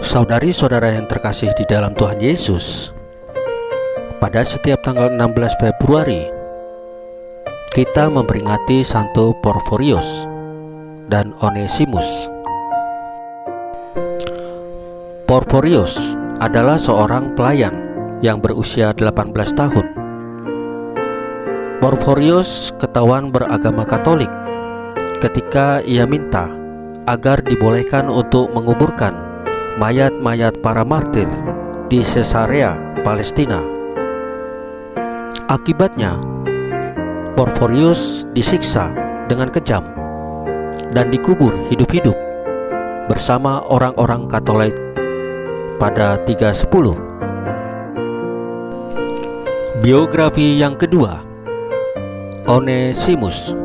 Saudari-saudara yang terkasih di dalam Tuhan Yesus, pada setiap tanggal 16 Februari kita memperingati Santo Porforius dan Onesimus. Porforius adalah seorang pelayan yang berusia 18 tahun. Porforius ketahuan beragama Katolik ketika ia minta agar dibolehkan untuk menguburkan mayat-mayat para martir di Caesarea, Palestina. Akibatnya, Porforius disiksa dengan kejam dan dikubur hidup-hidup bersama orang-orang Katolik pada 310. Biografi yang kedua, Onesimus.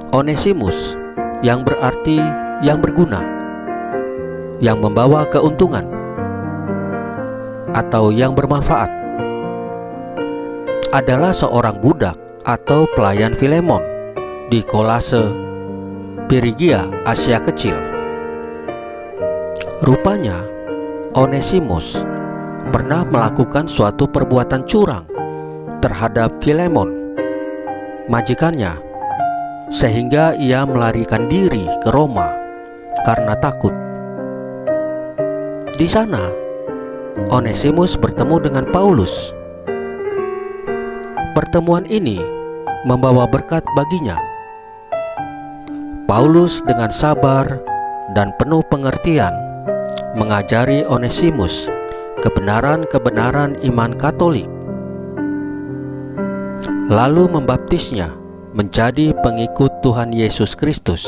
Onesimus yang berarti yang berguna, yang membawa keuntungan, atau yang bermanfaat, adalah seorang budak atau pelayan Filemon di Kolase, Phrygia, Asia Kecil. Rupanya Onesimus pernah melakukan suatu perbuatan curang terhadap Filemon, majikannya, sehingga ia melarikan diri ke Roma karena takut. Di sana, Onesimus bertemu dengan Paulus. Pertemuan ini membawa berkat baginya. Paulus dengan sabar dan penuh pengertian mengajari Onesimus kebenaran-kebenaran iman Katolik, lalu membaptisnya menjadi pengikut Tuhan Yesus Kristus.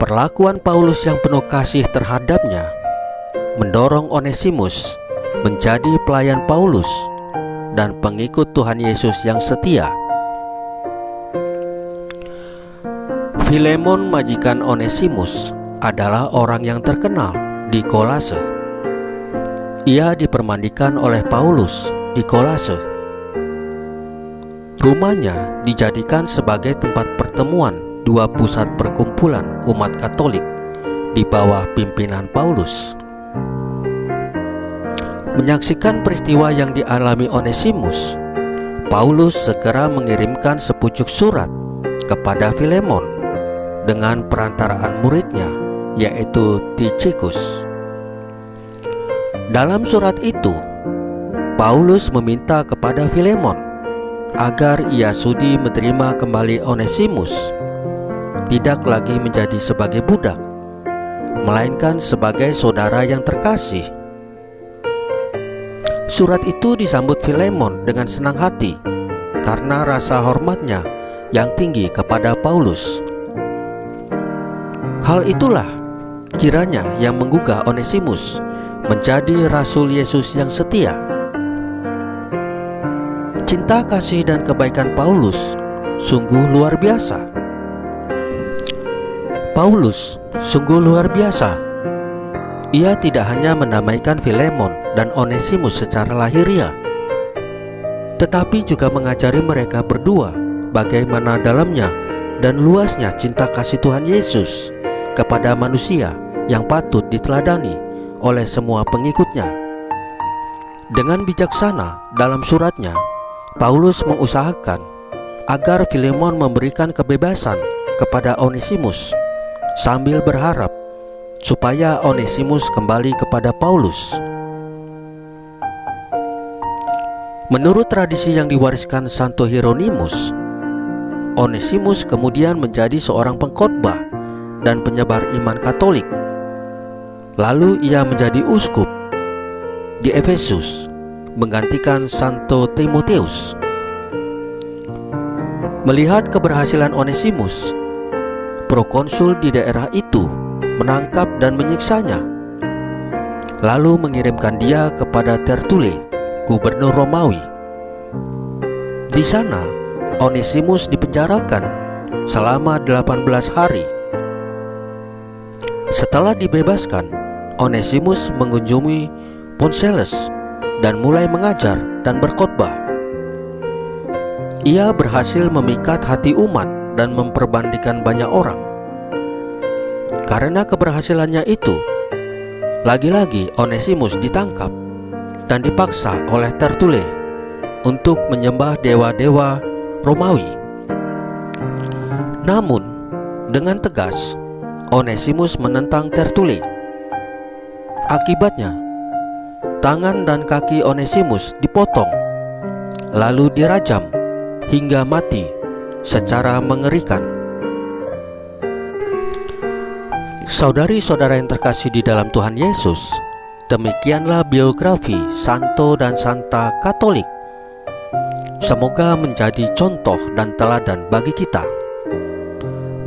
Perlakuan Paulus yang penuh kasih terhadapnya mendorong Onesimus menjadi pelayan Paulus dan pengikut Tuhan Yesus yang setia. Filemon, majikan Onesimus, adalah orang yang terkenal di Kolase. Ia dipermandikan oleh Paulus di Kolase. Rumahnya dijadikan sebagai tempat pertemuan dua pusat perkumpulan umat Katolik di bawah pimpinan Paulus. Menyaksikan peristiwa yang dialami Onesimus, Paulus segera mengirimkan sepucuk surat kepada Filemon dengan perantaraan muridnya, yaitu Tychicus. Dalam surat itu, Paulus meminta kepada Filemon agar ia sudi menerima kembali Onesimus, tidak lagi menjadi sebagai budak, melainkan sebagai saudara yang terkasih. Surat itu disambut Filemon dengan senang hati karena rasa hormatnya yang tinggi kepada Paulus. Hal itulah kiranya yang menggugah Onesimus menjadi Rasul Yesus yang setia. Cinta kasih dan kebaikan Paulus sungguh luar biasa. Paulus sungguh luar biasa. Ia tidak hanya mendamaikan Filemon dan Onesimus secara lahiriah, tetapi juga mengajari mereka berdua bagaimana dalamnya dan luasnya cinta kasih Tuhan Yesus kepada manusia yang patut diteladani oleh semua pengikutnya. Dengan bijaksana dalam suratnya, Paulus mengusahakan agar Filemon memberikan kebebasan kepada Onesimus sambil berharap supaya Onesimus kembali kepada Paulus. Menurut tradisi yang diwariskan Santo Hieronymus, Onesimus kemudian menjadi seorang pengkhotbah dan penyebar iman Katolik. Lalu ia menjadi uskup di Efesus, menggantikan Santo Timotius. Melihat keberhasilan Onesimus, prokonsul di daerah itu menangkap dan menyiksanya, lalu mengirimkan dia kepada Tertule, gubernur Romawi. Di sana, Onesimus dipenjarakan selama 18 hari. Setelah dibebaskan, Onesimus mengunjungi Ponseles dan mulai mengajar dan berkhotbah. Ia berhasil memikat hati umat dan memperbandingkan banyak orang. Karena keberhasilannya itu, lagi-lagi Onesimus ditangkap dan dipaksa oleh Tertule untuk menyembah dewa-dewa Romawi. Namun, dengan tegas, Onesimus menentang Tertule. Akibatnya, tangan dan kaki Onesimus dipotong, lalu dirajam hingga mati secara mengerikan. Saudari-saudara yang terkasih di dalam Tuhan Yesus, demikianlah biografi Santo dan Santa Katolik. Semoga menjadi contoh dan teladan bagi kita.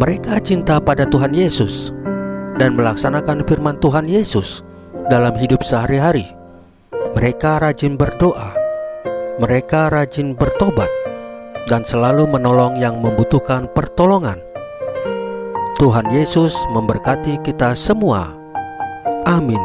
Mereka cinta pada Tuhan Yesus dan melaksanakan firman Tuhan Yesus dalam hidup sehari-hari. Mereka rajin berdoa, mereka rajin bertobat, dan selalu menolong yang membutuhkan pertolongan. Tuhan Yesus memberkati kita semua. Amin.